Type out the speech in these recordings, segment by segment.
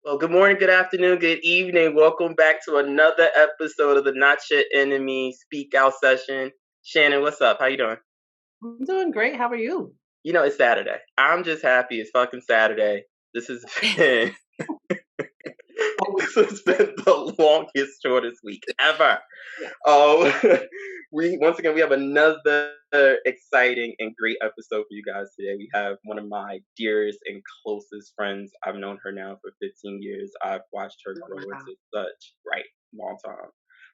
Well, good morning, good afternoon, good evening. Welcome back to another episode of the Not Your Enemy Speak Out session. Shannon, what's up? How you doing? I'm doing great. How are you? It's Saturday. I'm just happy it's fucking Saturday. This has been Oh, this has been the longest, shortest week ever. yeah. Um, we once again we have another exciting and great episode for you guys today. We have one of my dearest and closest friends. I've known her now for 15 years. I've watched her grow Wow. into such long time.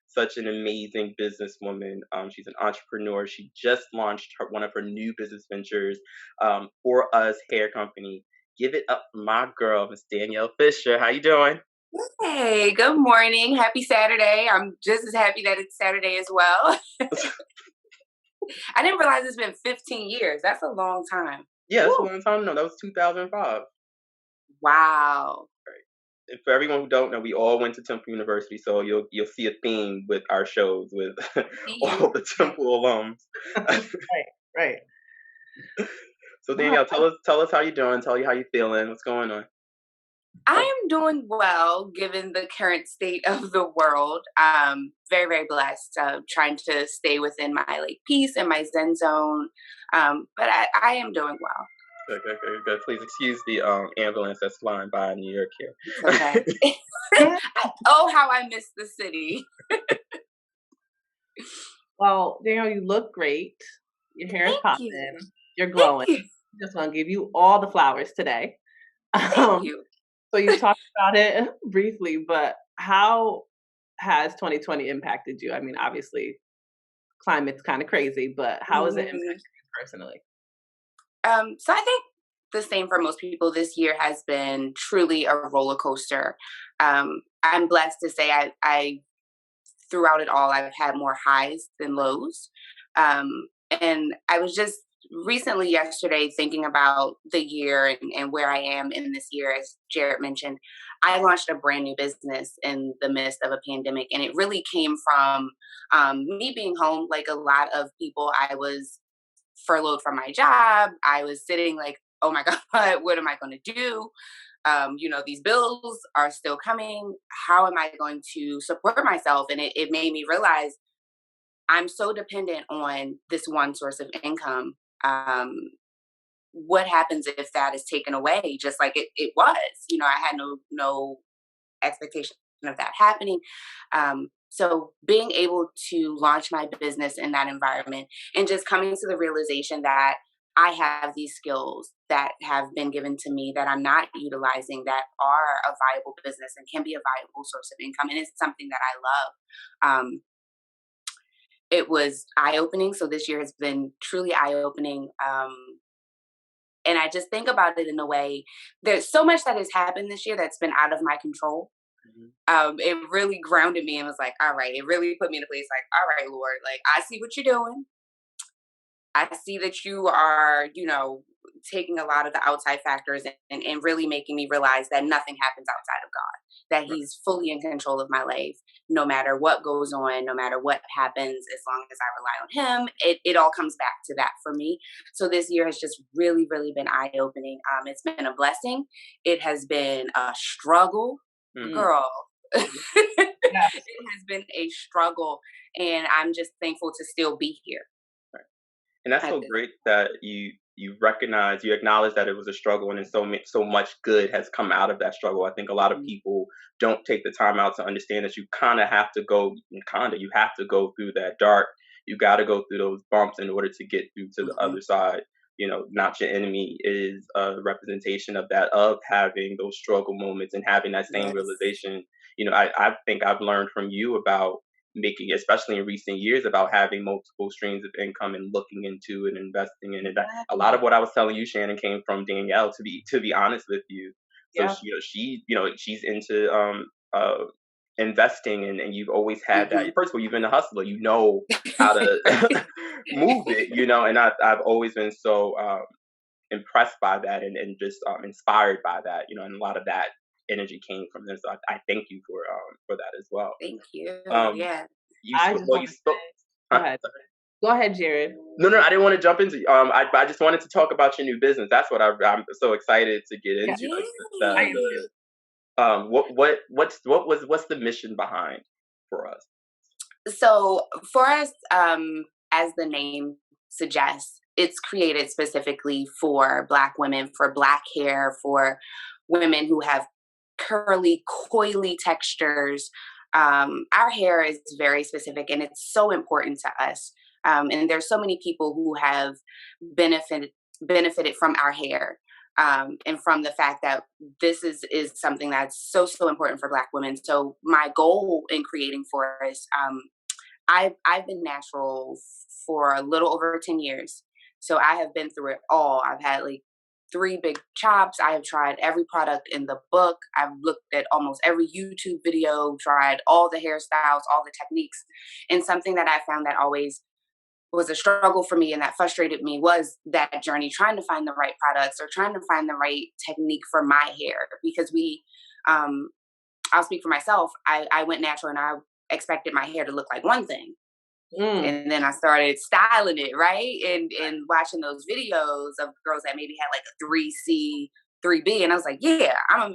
Such an amazing businesswoman. She's an entrepreneur. She just launched one of her new business ventures, For Us Hair Company. Give it up for my girl, Miss Danielle Fisher. How you doing? Hey, good morning. Happy Saturday. I'm just as happy that it's Saturday as well. I didn't realize it's been 15 years. That's a long time. Yeah, that's a Woo. long time. No, that was 2005. Wow. And for everyone who don't know, we all went to Temple University, so you'll see a theme with our shows with See? all the Temple alums. Right, right. So Wow. Danielle, tell us how you doing. Tell you how you feeling. What's going on? I am doing well given the current state of the world. Very, very blessed. Trying to stay within my peace and my Zen zone. But I am doing well. Good, good, good, good. Please excuse the ambulance that's flying by in New York It's here. okay. Oh, how I miss the city. Well, Daniel, you look great. Your hair is Thank you. popping. You're Thank glowing. you. Just want to give you all the flowers today. Thank Um, you. so you talked about it briefly, but how has 2020 impacted you? I mean, obviously, climate's kind of crazy, but how has it impacted Mhm. you personally? So I think the same for most people. This year has been truly a roller coaster. I'm blessed to say I throughout it all I've had more highs than lows. And I was just recently yesterday thinking about the year and where I am in this year. As Jared mentioned, I launched a brand new business in the midst of a pandemic, and it really came from me being home. Like a lot of people, I was furloughed from my job. I was sitting like, oh my God, what am I going to do? These bills are still coming. How am I going to support myself? And it made me realize I'm so dependent on this one source of income. Um, what happens if that is taken away, just like it was? I had no expectation of that happening. So being able to launch my business in that environment and just coming to the realization that I have these skills that have been given to me that I'm not utilizing that are a viable business and can be a viable source of income. And it's something that I love. It was eye opening. So this year has been truly eye opening. And I just think about it in a way, there's so much that has happened this year that's been out of my control. Mhm. It really grounded me and was like, all right, it really put me in a place like, all right, Lord, like I see what you're doing. I see that you are, taking a lot of the outside factors and really making me realize that nothing happens outside of God, that Right. He's fully in control of my life, no matter what goes on, no matter what happens, as long as I rely on Him, it all comes back to that for me. So this year has just really, really been eye opening. It's been a blessing. It has been a struggle, Mhm. girl. Mhm. It Yes. has been a struggle, and I'm just thankful to still be here Right. And that's at so this. great that you acknowledge that it was a struggle, and then so much good has come out of that struggle. I think a lot of Mhm. people don't take the time out to understand that you kind of have to go, you have to go through that dark. You got to go through those bumps in order to get through to the Mhm. other side. Not your enemy is a representation of that, of having those struggle moments and having that same Yes. realization. I think I've learned from you about making, especially in recent years, about having multiple streams of income and looking into and investing in it. A lot Exactly. of what I was telling you, Shannon, came from Danielle. To be honest with you, so Yep. she's into investing, and you've always had that. Mhm. First of all, you've been a hustler. You know how to move it. And I've always been so impressed by that, and just inspired by that. And a lot of that energy came from this. So I thank you for that as well. Thank you. Um, Yeah. you I spoke. just Well, want you to spoke. say, go Huh? ahead. Go ahead, Jared. No, no, I didn't want to jump into. I just wanted to talk about your new business. That's what I'm so excited to get Yeah, into. Yay. I am too. What's the mission behind for us? So Foress, as the name suggests, it's created specifically for Black women, for Black hair, for women who have curly, coily textures. Our hair is very specific, and it's so important to us. And there's so many people who have benefited benefited from our hair. And from the fact that this is something that's so important for Black women. So my goal in creating Forest, I've been natural for a little over 10 years. So I have been through it all. I've had like 3 big chops. I have tried every product in the book. I've looked at almost every YouTube video, tried all the hairstyles, all the techniques. And something that I found that always was a struggle for me and that frustrated me was that journey, trying to find the right products or trying to find the right technique for my hair. Because um, I'll speak for myself. I went natural and I expected my hair to look like one thing. Mm. And then I started styling it, right? And watching those videos of girls that maybe had like a 3C, 3B. And I was like, yeah,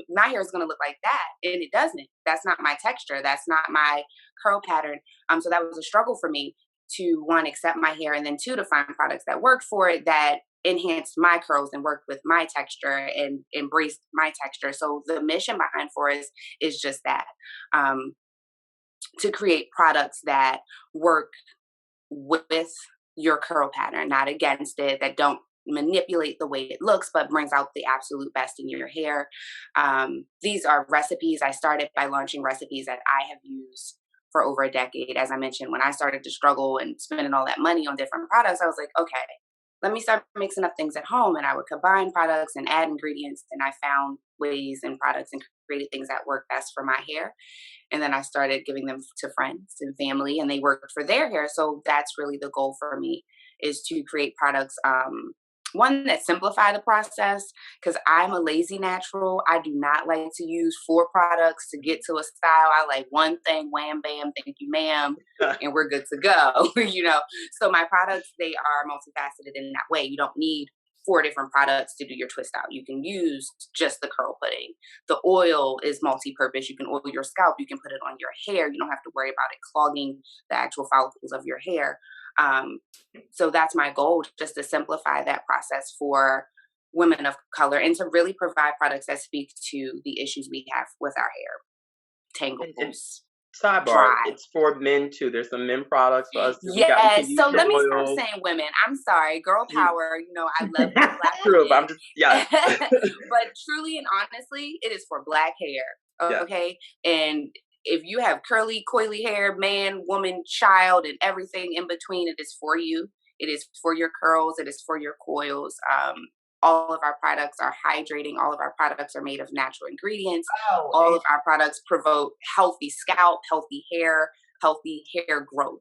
my hair is going to look like that. And it doesn't. That's not my texture. That's not my curl pattern. So that was a struggle for me to, one, accept my hair, and then two, to find products that worked for it, that enhanced my curls and worked with my texture and embraced my texture. So the mission behind Forest is just that. To create products that work with your curl pattern, not against it, that don't manipulate the way it looks, but brings out the absolute best in your hair. These are recipes. I started by launching recipes that I have used for over a decade. As I mentioned, when I started to struggle and spending all that money on different products, I was like, okay, let me start mixing up things at home. And I would combine products and add ingredients. And I found ways and products and created things that work best for my hair. And then I started giving them to friends and family, and they worked for their hair. So that's really the goal for me, is to create products, one, that simplify the process, because I'm a lazy natural. I do not like to use 4 products to get to a style. I like one thing, wham, bam, thank you, ma'am, and we're good to go. So my products, they are multifaceted in that way. You don't need 4 different products to do your twist out. You can use just the curl pudding. The oil is multi-purpose. You can oil your scalp. You can put it on your hair. You don't have to worry about it clogging the actual follicles of your hair. So that's my goal, just to simplify that process for women of color and to really provide products that speak to the issues we have with our hair. And Tangles, sidebar, dry. it's for men too. There's some men products for us too. We can Yes. use So your let me stop oils. saying women. I'm sorry. Girl You power. I love my Black true, but women. I'm just yes. But truly and honestly, it is for Black hair. Yes. Okay. And if you have curly, coily hair, man, woman, child, and everything in between, it is for you. It is for your curls. It is for your coils. All of our products are hydrating. All of our products are made of natural ingredients. Oh, All of our products promote healthy scalp, healthy hair growth.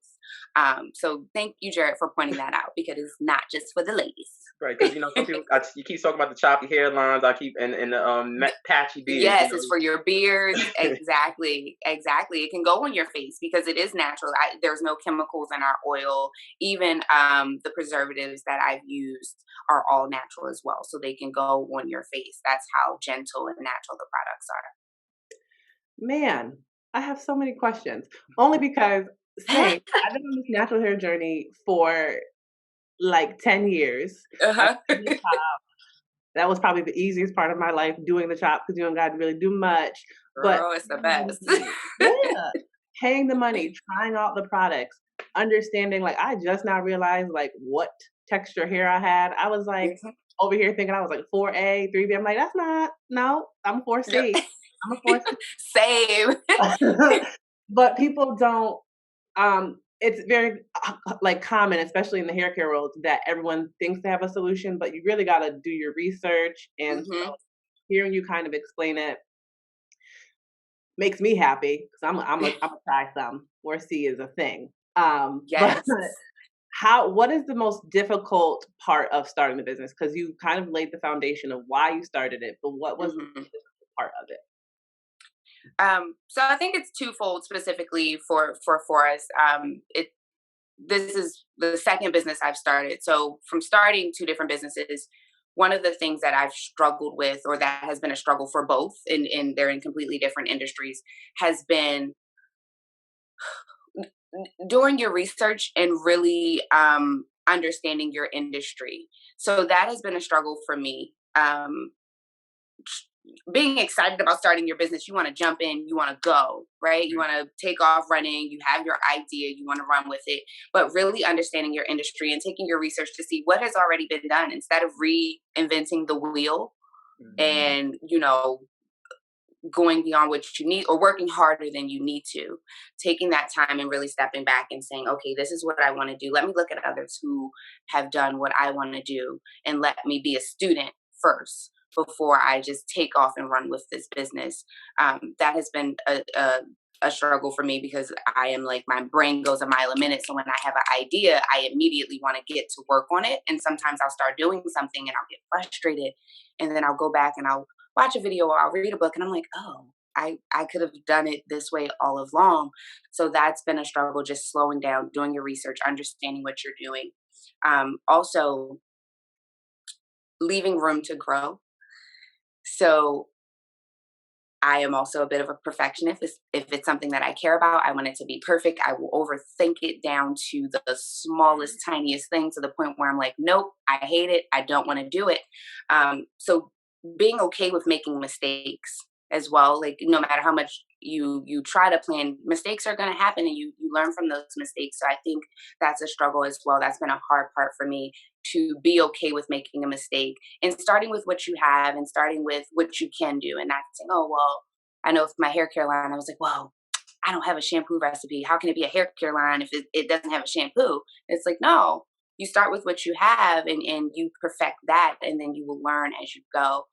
So thank you, Jared, for pointing that out, because it's not just for the ladies. Right, because some people, you keep talking about the choppy hairlines. I keep and the patchy beards. Yes, it's for your beards. Exactly. Exactly. It can go on your face because it is natural. There's no chemicals in our oil. Even the preservatives that I've used are all natural as well. So they can go on your face. That's how gentle and natural the products man, I have so many questions. Only because are. same, I've been on this natural hair journey for like 10 years. I Uh-huh. started the top. That was probably the easiest part of my life, doing the chop, because you don't got to really do much. But Girl, it's the best. yeah, paying the money, trying out the products, understanding, like, I just now realized like what texture hair I had. I was like Mhm. over here thinking I was like 4A, 3B. I'm like, that's not, no, I'm 4C. Yep. I'm a 4C. Same. But people don't, it's very like common, especially in the hair care world, that everyone thinks they have a solution, but you really got to do your research. And so Hmm. hearing you kind of explain it makes me happy, because I'm a try some. 4C is a thing. But Yes. what is the most difficult part of starting the business? Because you kind of laid the foundation of why you started it, but what was the Hmm. difficult part of it? So I think it's twofold specifically for us. This is the second business I've started. So from starting 2 different businesses, one of the things that I've struggled with, or that has been a struggle for both, and they're in completely different industries, has been doing your research and really understanding your industry. So that has been a struggle for me. Being excited about starting your business, you want to jump in, you want to go, right? You want to take off running, you have your idea, you want to run with it, but really understanding your industry and taking your research to see what has already been done instead of reinventing the wheel Mhm. and, going beyond what you need or working harder than you need to. Taking that time and really stepping back and saying, okay, this is what I want to do. Let me look at others who have done what I want to do, and let me be a student first before I just take off and run with this business. That has been a struggle for me, because I am like, my brain goes a mile a minute. So when I have an idea, I immediately want to get to work on it. And sometimes I'll start doing something and I'll get frustrated. And then I'll go back and I'll watch a video or I'll read a book, and I'm like, oh, I could have done it this way all along. So that's been a struggle, just slowing down, doing your research, understanding what you're doing. Also, leaving room to grow. So I am also a bit of a perfectionist. If it's something that I care about, I want it to be perfect. I will overthink it down to the smallest, tiniest thing, to the point where I'm like, nope, I hate it. I don't want to do it. So being okay with making mistakes as well, like no matter how much you try to plan, mistakes are going to happen, and you learn from those mistakes. So I think that's a struggle as well. That's been a hard part for me, to be okay with making a mistake and starting with what you have and starting with what you can do, and not saying, oh, well, I know for my hair care line, I was like, well, I don't have a shampoo recipe. How can it be a hair care line if it doesn't have a shampoo? It's like, no, you start with what you have, and you perfect that, and then you will learn as you go.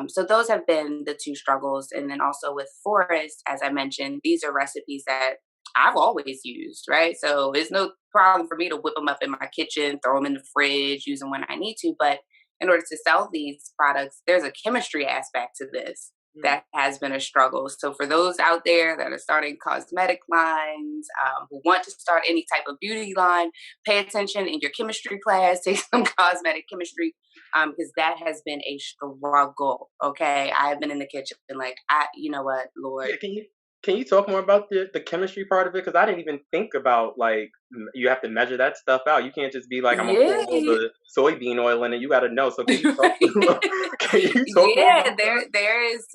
So those have been the two struggles. And then also with Forest, as I mentioned, these are recipes that I've always used, right? So it's no problem for me to whip them up in my kitchen, throw them in the fridge, use them when I need to. But in order to sell these products, there's a chemistry aspect to this Mm. that has been a struggle. So for those out there that are starting cosmetic lines, who want to start any type of beauty line, pay attention in your chemistry class, take some cosmetic chemistry, because that has been a struggle. Okay, I've been in the kitchen like, you know what, Lord. Yeah, can you talk more about the chemistry part of it? Because I didn't even think about like you have to measure that stuff out. You can't just be like, I'm gonna pour all Yeah, the soybean oil in it. You got to know. So can you talk? right. Can you talk more Yeah, about that? there is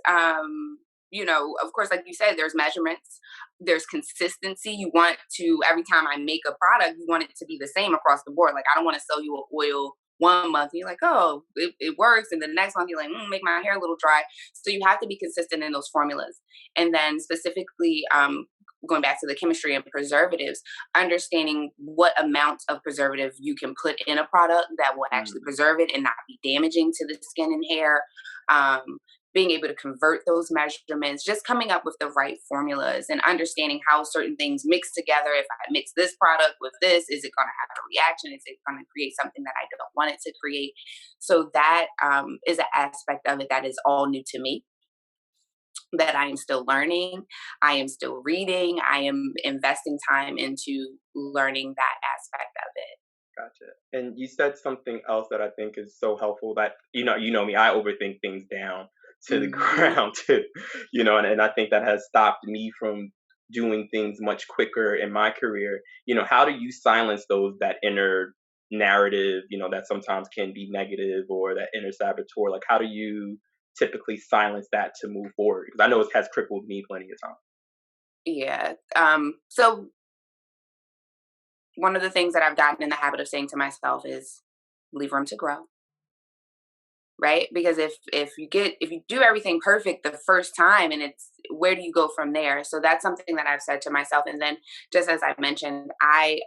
of course, like you said, there's measurements, there's consistency. You want to, every time I make a product, you want it to be the same across the board. Like, I don't want to sell you an oil one month and you're like, oh, it works, and then the next month you're like, make my hair a little dry. So you have to be consistent in those formulas. And then specifically, going back to the chemistry and preservatives, understanding what amount of preservative you can put in a product that will actually Mm. preserve it and not be damaging to the skin and hair. Um, Being able to convert those measurements, just coming up with the right formulas and understanding how certain things mix together. If I mix this product with this, is it going to have a reaction? Is it going to create something that I don't want it to create? So that is an aspect of it that is all new to me, that I am still learning. I am still reading. I am investing time into learning that aspect of it. Gotcha. And you said something else that I think is so helpful. That you know me, I overthink things down to the Hmm. ground too. And I think that has stopped me from doing things much quicker in my career. How do you silence that inner narrative, that sometimes can be negative, or that inner saboteur? Like, how do you typically silence that to move forward? Because I know it has crippled me plenty of times. Yeah. So one of the things that I've gotten in the habit of saying to myself is, leave room to grow. Right? Because if you do everything perfect the first time, and it's, where do you go from there? So that's something that I've said to myself. And then, just as I mentioned, I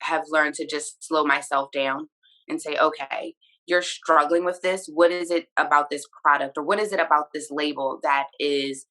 have learned to just slow myself down and say, okay, you're struggling with this. What is it about this product, or what is it about this label that is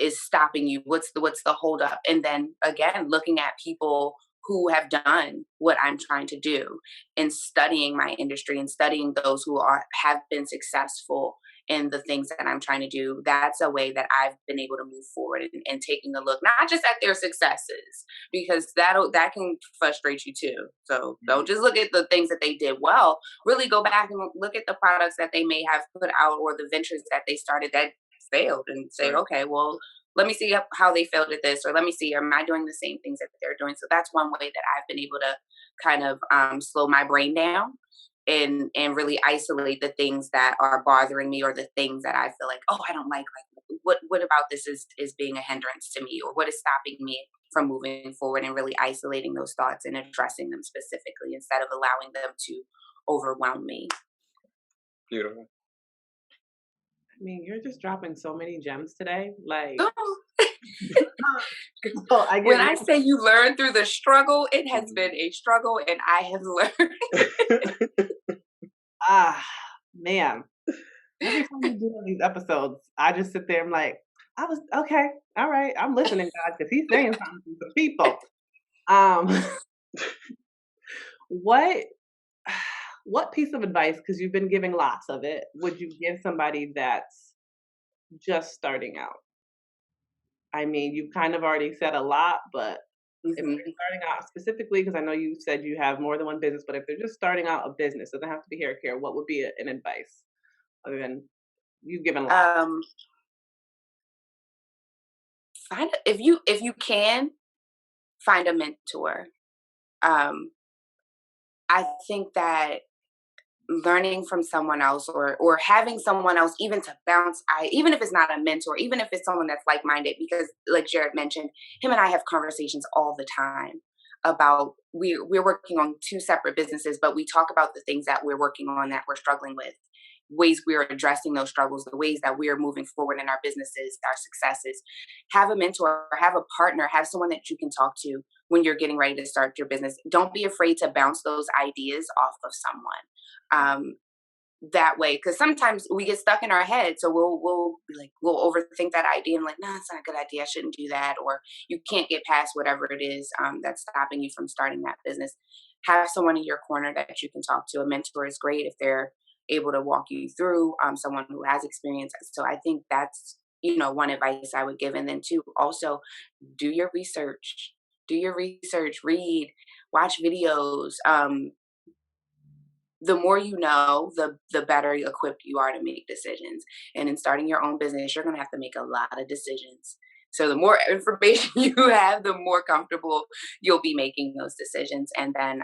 stopping you? What's the holdup? And then again, looking at people who have done what I'm trying to do, and studying my industry and studying those who have been successful, in the things that I'm trying to do, that's a way that I've been able to move forward and taking a look, not just at their successes, because that can frustrate you too. So don't just look at the things that they did well. Really go back and look at the products that they may have put out or the ventures that they started that failed, and say, Right. okay, well, let me see how they failed at this, or let me see, am I doing the same things that they're doing? So that's one way that I've been able to kind of slow my brain down and really isolate the things that are bothering me, or the things that I feel like, oh, I don't like what about this is being a hindrance to me, or what is stopping me from moving forward, and really isolating those thoughts and addressing them specifically instead of allowing them to overwhelm me. Beautiful. I mean, you're just dropping so many gems today. Like, So so I when get I say you learn through the struggle, it has Mhm. been a struggle, and I have learned. ah man. Every time you do one of these episodes, I just sit there. I'm like, I was okay, all right. I'm listening, God, because he's saying something to people. Um, what what piece of advice, because you've been giving lots of it, would you give somebody that's just starting out? I mean, you've kind of already said a lot, but if they're Mhm. starting out specifically, because I know you said you have more than one business, but if they're just starting out a business, doesn't have to be hair care, what would be an advice other than you've given a lot? Um, if you can find a mentor. Um, I think that learning from someone else, or having someone else even to bounce, even if it's not a mentor, even if it's someone that's like-minded, because like Jared mentioned, him and I have conversations all the time about, we're working on two separate businesses, but we talk about the things that we're working on that we're struggling with, ways we're addressing those struggles, the ways that we're moving forward in our businesses, our successes. Have a mentor, have a partner, have someone that you can talk to when you're getting ready to start your business. Don't be afraid to bounce those ideas off of someone. That way, because sometimes we get stuck in our head, so we'll be like, we'll overthink that idea and like, no, it's not a good idea, I shouldn't do that, or you can't get past whatever it is that's stopping you from starting that business. Have someone in your corner that you can talk to. A mentor is great if they're able to walk you through, someone who has experience. So I think that's, one advice I would give. And then two, also do your research. Do your research, read, watch videos. The more you know, the better equipped you are to make decisions. And in starting your own business, you're going to have to make a lot of decisions. So the more information you have, the more comfortable you'll be making those decisions. And then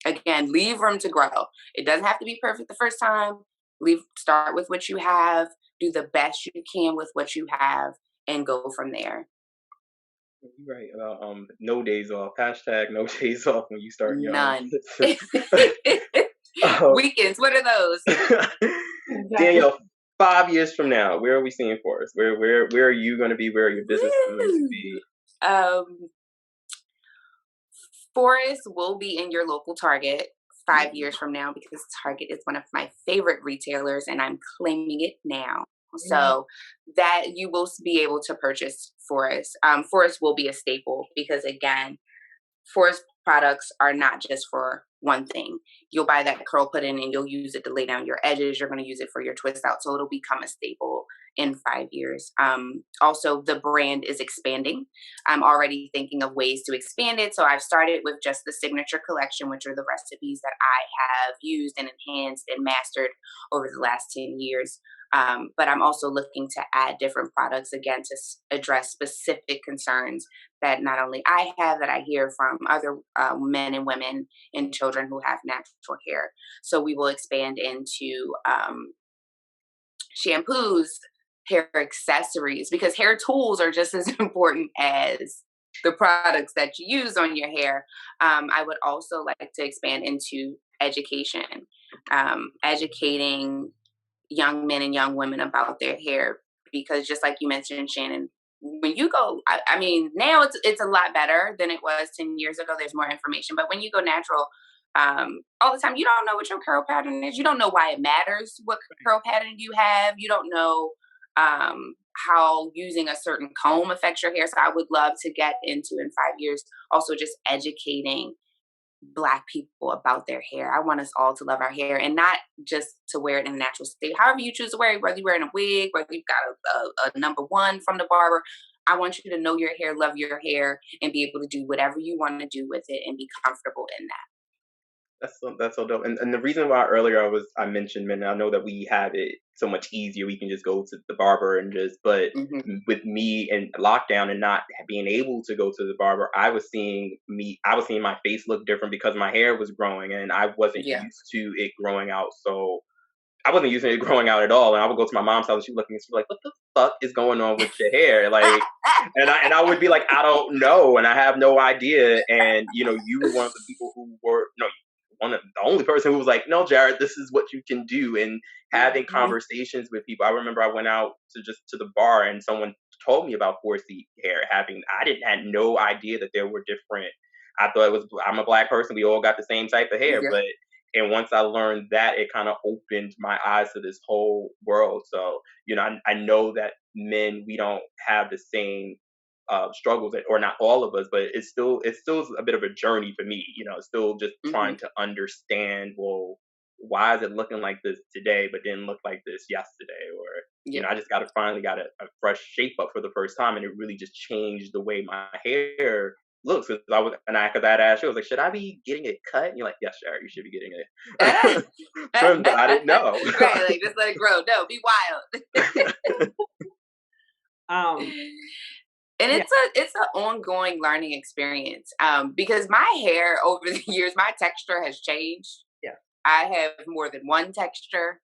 again, leave room to grow. It doesn't have to be perfect the first time. Start with what you have, do the best you can with what you have, and go from there. You're right about no days off. Hashtag no days off when you start your own None. business. um, Weekends, what are those? Exactly. Danielle, 5 years from now, where are we seeing for us? Where are you going to be? Where are your business going to Woo! be? Um, Forest will be in your local Target 5 years from now, because Target is one of my favorite retailers and I'm claiming it now. Yeah. So that you will be able to purchase Forest. Forest will be a staple because, again, Forest products are not just for one thing. You'll buy that curl put in and you'll use it to lay down your edges. You're going to use it for your twist out. So it'll become a staple in 5 years. Also, the brand is expanding. I'm already thinking of ways to expand it. So I've started with just the signature collection, which are the recipes that I have used and enhanced and mastered over the last 10 years. But I'm also looking to add different products, again, to address specific concerns that not only I have, that I hear from other men and women and children who have natural hair. So we will expand into shampoos, hair accessories, because hair tools are just as important as the products that you use on your hair. I would also like to expand into education, educating young men and young women about their hair, because just like you mentioned, Shannon, when you go, I mean, now it's a lot better than it was 10 years ago. There's more information, but when you go natural, all the time, you don't know what your curl pattern is. You don't know why it matters what curl pattern you have. You don't know how using a certain comb affects your hair. So I would love to get into, in 5 years, also just educating Black people about their hair. I want us all to love our hair and not just to wear it in a natural state. However you choose to wear it, whether you're wearing a wig, whether you've got a number one from the barber, I want you to know your hair, love your hair, and be able to do whatever you want to do with it and be comfortable in that. That's so dope. And the reason why earlier I mentioned men. I know that we have it so much easier. We can just go to the barber and just. But Hmm. with me and lockdown and not being able to go to the barber, I was seeing my face look different because my hair was growing and I wasn't Yeah. used to it growing out. So I wasn't used to it growing out at all. And I would go to my mom's house and she'd look at me and she'd be like, "What the fuck is going on with your hair?" Like, and I would be like, "I don't know," and I have no idea. And you were one of the people who were no one of the only person who was like, "No, Jared, this is what you can do." And having Hmm. conversations with people. I remember I went out to the bar and someone told me about 4C hair. I didn't had no idea that there were different. I thought it was I'm a black person. We all got the same type of hair, Yeah. but and once I learned that, it kind of opened my eyes to this whole world. So, I know that men, we don't have the same struggles, or not all of us, but it's still a bit of a journey for me. It's still just Hmm. trying to understand. Well, why is it looking like this today, but didn't look like this yesterday? Or Yeah. I just finally got a fresh shape up for the first time, and it really just changed the way my hair looks. Cause I'd asked you, I was like, should I be getting it cut? And you're like, yes, Sherry, you should be getting Right, it trimmed, but I didn't know. like just let it grow. No, be wild. Um, And yeah, it's an ongoing learning experience. Because my hair over the years, my texture has changed. yeah. I have more than one texture.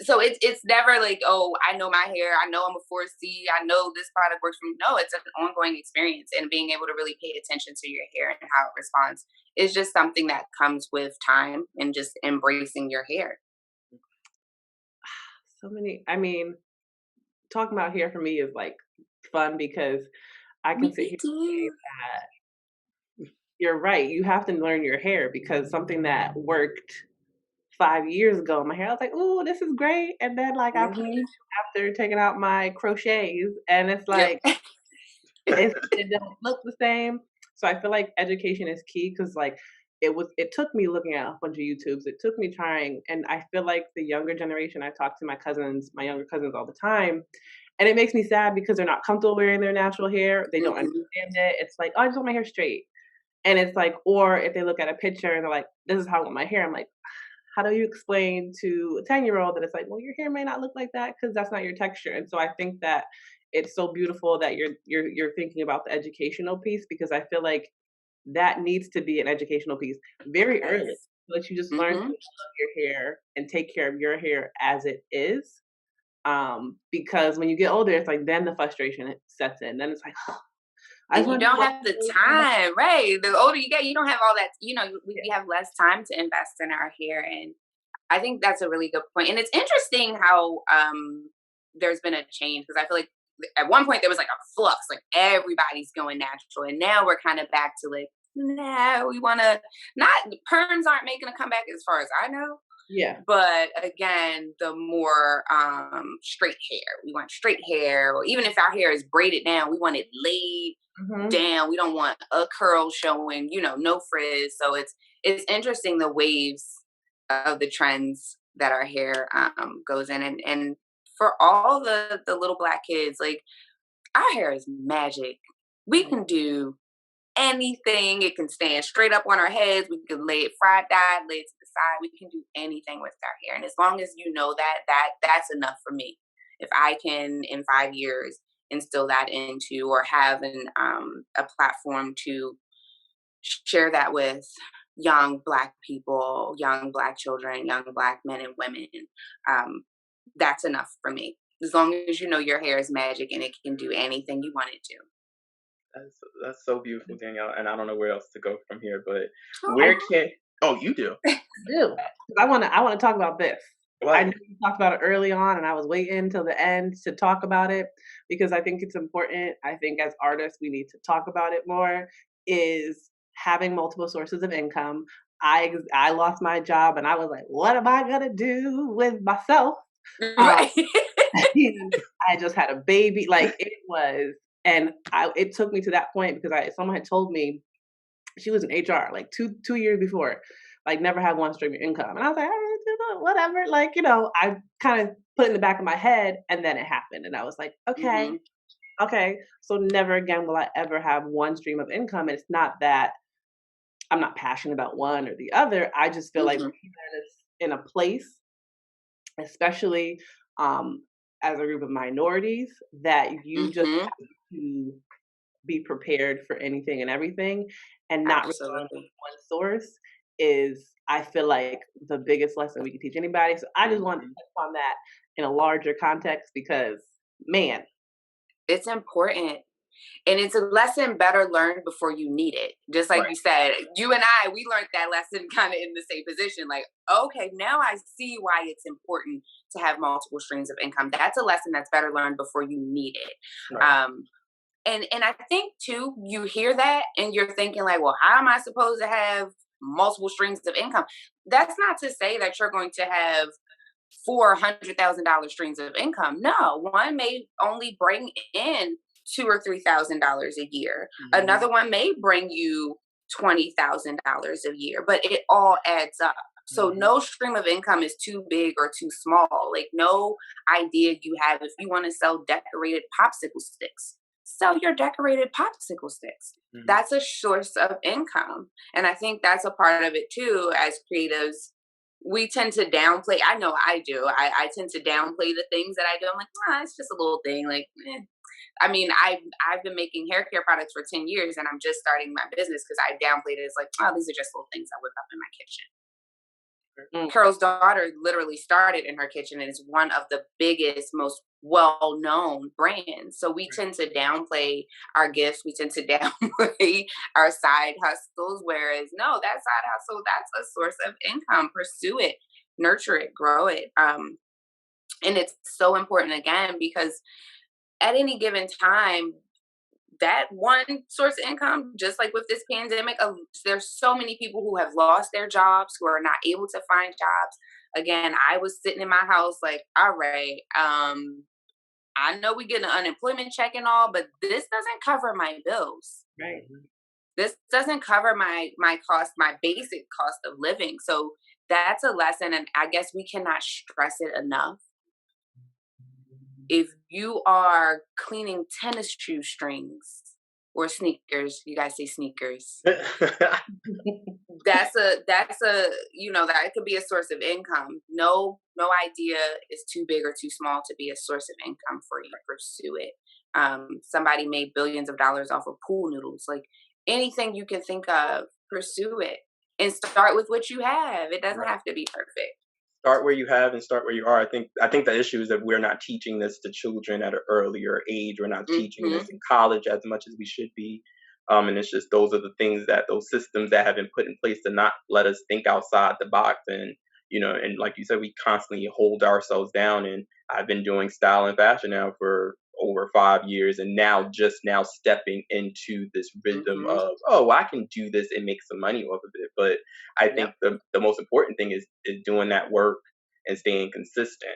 So it's never like, oh, I know my hair, I know I'm a 4C, I know this product works for me. No, it's an ongoing experience, and being able to really pay attention to your hair and how it responds is just something that comes with time and just embracing your hair. So many. I mean, talking about hair for me is like fun because I can Me sit here and say too. that you're right. You have to learn your hair because something that worked 5 years ago, my hair, I was like, "Oh, this is great," and then like I put Hmm. it after taking out my crochets, and it's Yep. like it don't look the same. So I feel like education is key because like it took me looking at a bunch of YouTubes. It took me trying, and I feel like the younger generation. I talk to my younger cousins all the time, and it makes me sad because they're not comfortable wearing their natural hair. They don't Hmm. understand it. It's like, oh, I just want my hair straight. And it's like, or if they look at a picture and they're like, this is how I want my hair. I'm like, how do you explain to a 10-year-old that it's like, well, your hair may not look like that because that's not your texture. And so I think that it's so beautiful that you're thinking about the educational piece because I feel like that needs to be an educational piece very early. Yes. So that you just learn to Hmm. love your hair and take care of your hair as it is. Because when you get older, it's like then the frustration sets in. Then it's like, I just And you want to do don't my have the hair. time, right? The older you get, you don't have all that. Yeah, We have less time to invest in our hair, and I think that's a really good point. And it's interesting how there's been a change because I feel like at one point there was like a flux, like everybody's going natural, and now we're kind of back to like, no, we want to not perms aren't making a comeback as far as I know. yeah. But again, the more straight hair, we want straight hair, or even if our hair is braided down, we want it laid Hmm. down. We don't want a curl showing, no frizz. So it's interesting the waves of the trends that our hair goes in, and for all the little black kids, like our hair is magic. We can do anything. It can stand straight up on our heads. We can lay it fried dyed, lay it to the side. We can do anything with our hair. And as long as you know that's enough for me. If I can in 5 years instill that into or have a platform to share that with young black people, young black children, young black men and women, um, that's enough for me. As long as you know your hair is magic and it can do anything you want it to. That's so beautiful, Danielle. And I don't know where else to go from here, but I where can? Oh, you do. do. 'Cause I wanna talk about this. I know What? you talked about it early on, and I was waiting till the end to talk about it because I think it's important. I think as artists, we need to talk about it more, is having multiple sources of income. I lost my job, and I was like, "What am I gonna do with myself?" Um, Right. I just had a baby, like, it was and it took me to that point because someone had told me She was in HR like two years before, like never had one stream of income. And I was like, whatever. Like, I kind of put in the back of my head, and then it happened. And I was like, okay, Mhm. okay. So never again will I ever have one stream of income. And it's not that I'm not passionate about one or the other. I just feel like Mhm. we're in a place, especially as a group of minorities, that you just Mhm. have to be prepared for anything and everything and not rely on Absolutely. one source is, I feel like, the biggest lesson we can teach anybody. So I just wanted to Mhm. touch on that in a larger context because, man, It's important. And it's a lesson better learned before you need it. Just like Right. you said, you and I, we learned that lesson kind of in the same position. Like, okay, now I see why it's important to have multiple streams of income. That's a lesson that's better learned before you need it. Right. And I think too, you hear that and you're thinking like, well, how am I supposed to have multiple streams of income? That's not to say that you're going to have $400,000 streams of income. No, one may only bring in $2,000 or $3,000 a year. Mhm. Another one may bring you $20,000 a year, but it all adds up. So Mhm. no stream of income is too big or too small. Like no idea you have if you want to sell decorated popsicle sticks, sell your decorated popsicle sticks. Mhm. That's a source of income. And I think that's a part of it too as creatives we tend to downplay. I know I do. I tend to downplay the things that I do. I'm like, it's just a little thing. Like, I mean, I've been making hair care products for 10 years and I'm just starting my business because I downplayed it. It's like, oh, these are just little things I whip up in my kitchen. mm, Carol's daughter literally started in her kitchen and is one of the biggest, most well known brands. So we tend to downplay our gifts. We tend to downplay our side hustles. Whereas, no, that side hustle, that's a source of income. Pursue it, nurture it, grow it. And it's so important again because at any given time, that one source of income, just like with this pandemic, there's so many people who have lost their jobs, who are not able to find jobs. Again, I was sitting in my house like, all right, I know we get an unemployment check and all, but this doesn't cover my bills. right. Mhm. This doesn't cover my cost, my basic cost of living. So that's a lesson, and I guess we cannot stress it enough. If you are cleaning tennis shoe strings or sneakers, you guys say sneakers. That's a that could be a source of income. No idea is too big or too small to be a source of income for you. Pursue it. Somebody made billions of dollars off of pool noodles. Like anything you can think of, pursue it and start with what you have. It doesn't Right. have to be perfect. Start where you have and start where you are. I think the issue is that we're not teaching this to children at an earlier age. We're not teaching this Hmm. in college as much as we should be. And it's just those are the things that those systems that have been put in place to not let us think outside the box. And and like you said, we constantly hold ourselves down. And I've been doing style and fashion now for over 5 years, and now just now stepping into this rhythm Hmm. of, oh, I can do this and make some money off of it. But I think Yep. the most important thing is doing that work and staying consistent,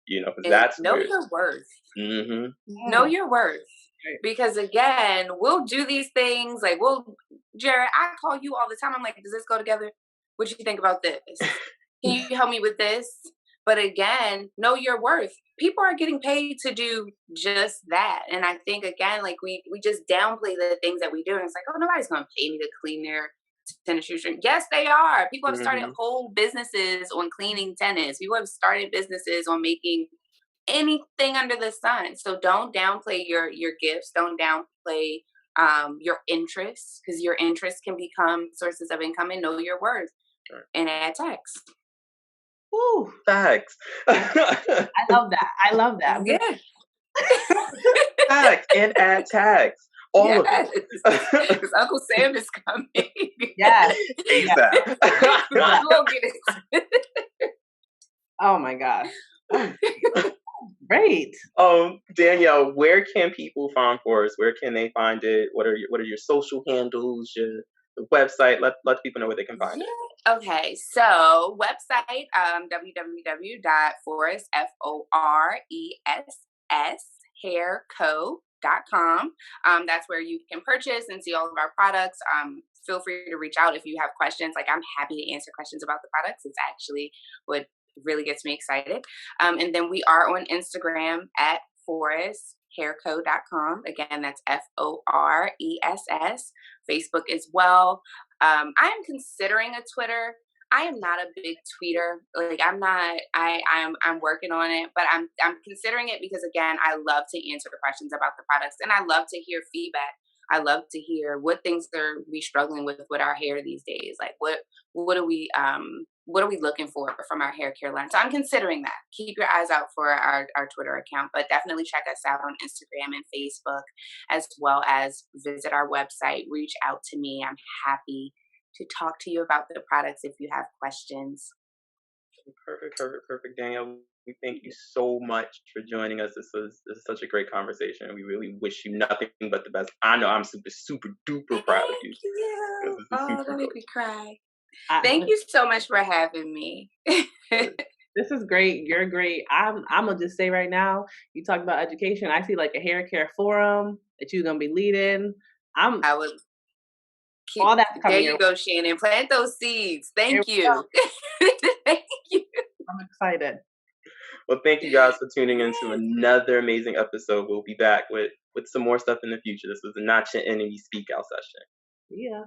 because And that's know where. your worth. Hmm. Know Mm, your worth. right. Because again, we'll do these things like Jared, I call you all the time. I'm like, does this go together? What do you think about this? Can you help me with this? But again, know your worth. People are getting paid to do just that. And I think again, like we just downplay the things that we do. And it's like, oh, nobody's gonna pay me to clean their tennis shoe string. Yes, they are. People have started Hmm. whole businesses on cleaning tennis. People have started businesses on making anything under the sun. So don't downplay your gifts. Don't downplay your interests because your interests can become sources of income and know your worth and add tax. Woo. Facts. I love that. I love that. I'm gonna Yeah. Facts and add tags. All of Yes. it. Because Uncle Sam is coming. yes, yes, ASAP. yes. We'll get it. Oh my gosh. Oh, great. Danielle, where can people find Forest? Where can they find it? What are your social handles? Your the website? Let people know where they can find Yeah. it. Okay. So website www.foress Foress hairco.com. That's where you can purchase and see all of our products. feel free to reach out if you have questions. Like, I'm happy to answer questions about the products. It's actually what really gets me excited. And then we are on Instagram at foresshairco.com. Again, that's FORESS. Facebook as well. I am considering a Twitter. I am not a big tweeter. Like, I'm not. I'm working on it, but I'm considering it because, again, I love to answer questions about the products, and I love to hear feedback. I love to hear what things are we struggling with our hair these days. Like, what are we looking for from our hair care line? So I'm considering that. Keep your eyes out for our Twitter account, but definitely check us out on Instagram and Facebook, as well as visit our website. Reach out to me. I'm happy to talk to you about the products if you have questions. Perfect, Danielle. We thank you so much for joining us. This is such a great conversation. We really wish you nothing but the best. I know I'm super duper proud of you. Thank you. This is Oh, super don't cool. make me cry. I, Thank you so much for having me. this is great. You're great. I'm gonna just say right now, you talk about education. I see like a hair care forum that you're gonna be leading. I would keep. All that's There coming your you way. go, Shannon. Plant those seeds. Here Thank we go. you. Thank you. I'm excited. Well, thank you guys for tuning into another amazing episode. We'll be back with some more stuff in the future. This was a Not Your Enemy Speak Out session. Yeah.